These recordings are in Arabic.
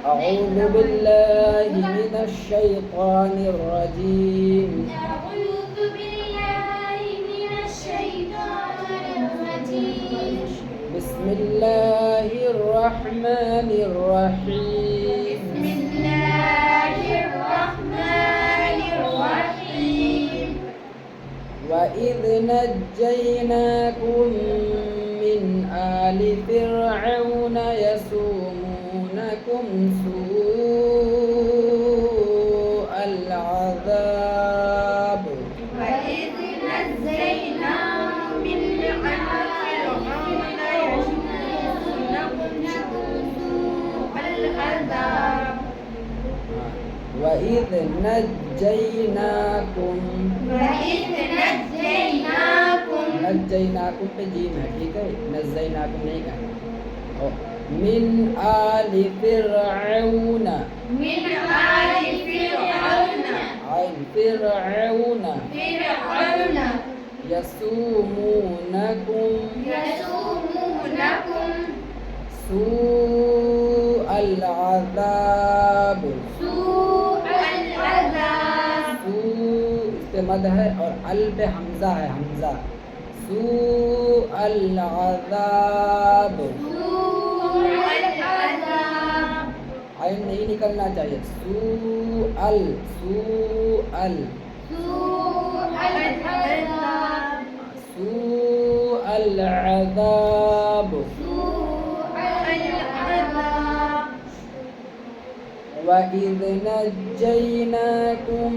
أعوذ بالله من الشيطان الرجيم. أعوذ بالله من الشيطان الرجيم. بسم الله الرحمن الرحيم. بسم الله الرحمن الرحيم. وإذ نجيناكم من آل فرعون يسومونكم سوء العذاب. وإذ نجيناكم من آل فرعون يسومونكم سوء العذاب. وإذ نجيناكم नज्जैनाकुम पे जीम है, ठीक है, नज्जैनाकुम नहीं कहना। और मिन आलि फिरऔन, من آل فرعون आइन फिरऔन فرعون यसुमूनकुम يسومونكم सूअल अज़ाब। سوء العذاب. सू इसके मद है और अल पे हमजा है, हमजा। सूअल अज़ाब, سوء العذاب. आइन नहीं निकलना चाहिए। सूअल, सूअल, سوء العذاب. सूअल अज़ाब। سوء العذاب. وإذ نجيناكم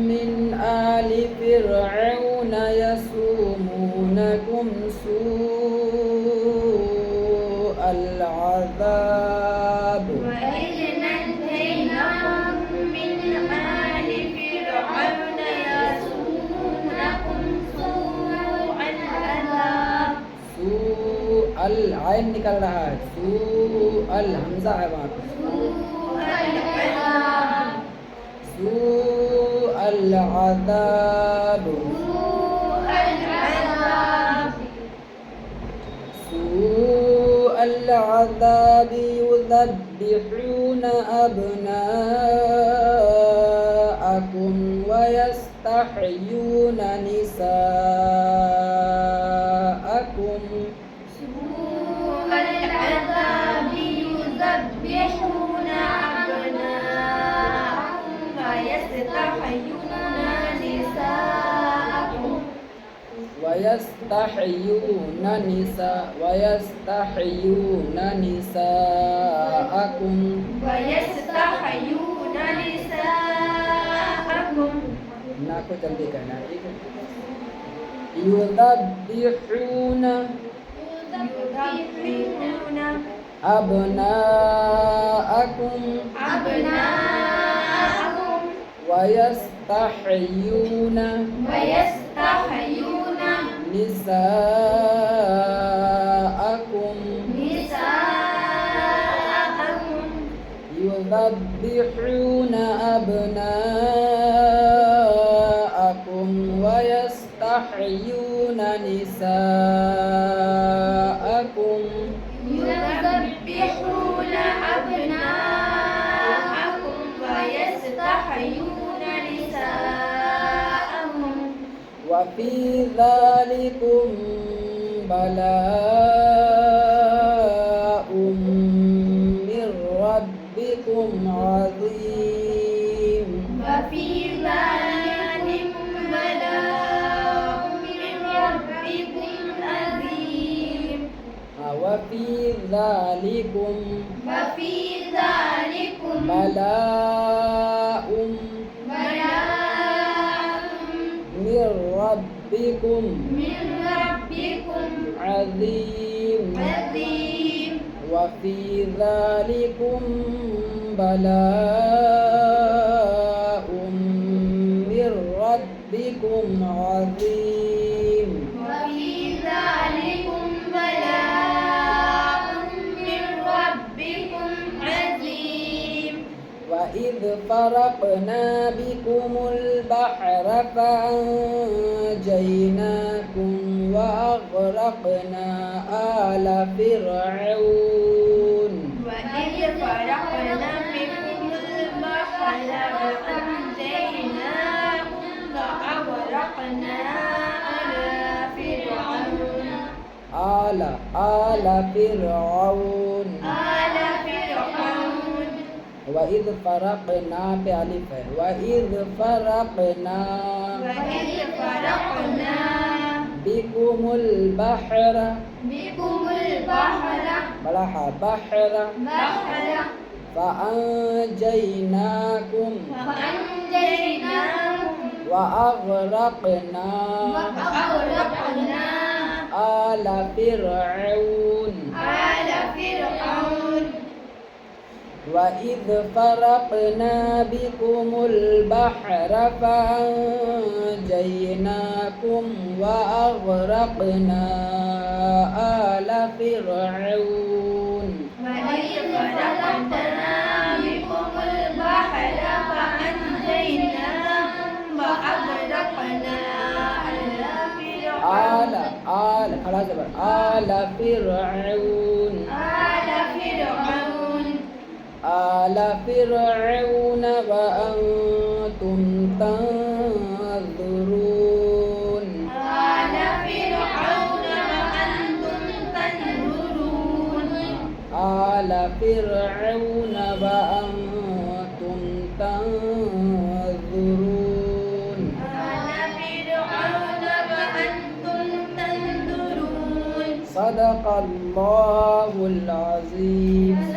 من آل فرعون يسومونكم سوء العذاب. وإذ نجيناكم من آل فرعون يسومونكم سوء العذاب. سوء العين निकल रहा है, सूअल हमजा है वहाँ पे। سوء العذاب. سوء العذاب. سوء العذاب. سوء العذاب يذبحون أبناءكم ويستحيون نساءكم. سوء العذاب يذبحون أبناءكم ويستحيون نساءكم. ويستحيون نساءكم. ويستحيون نساءكم. ना को जल्दी कहना, ठीक है। युذब्बिहून يذبحون أبناءكم أبناءكم ويستحيون ويستحيون نساءكم. نساءكم. يذبحون أبناءكم ويستحيون نساءكم. يذبحون أبناءكم ويستحيون نساءكم. وفي ذلكم بلاء من ربكم عظيم. وفي ذلكم بلاء من ربكم عظيم. وفي ذلكم وفي ذلكم بلاء بلاء من ربكم من ربكم عظيم. عظيم. وفي ذلكم بلاء من ربكم عظيم. وفي ذلكم بلاء من ربكم عظيم. وإذ فرقنا بكم البحر فأنجيناكم وأغرقنا آل فرعون. وإذ فرقنا آل فرعون آل فرعون وإذ فرقنا بألف وإذ فرقنا وإذ فرقنا بكم البحر بكم البحر بحر فأنجيناكم فأنجيناكم وأغرقنا وأغرقنا آل فرعون آل فرعون وإذ فرقنا بكم البحر فأنجيناكم وأغرقنا آل فرعون وإذ فرقنا بكم البحر فأنجيناكم وأغرقنا خلاص آل فرعون آل فرعون وأنتم تنظرون آل فرعون وأنتم تنظرون آل فرعون وأنتم تنظرون آل فرعون وأنتم تنظرون صدق الله العظيم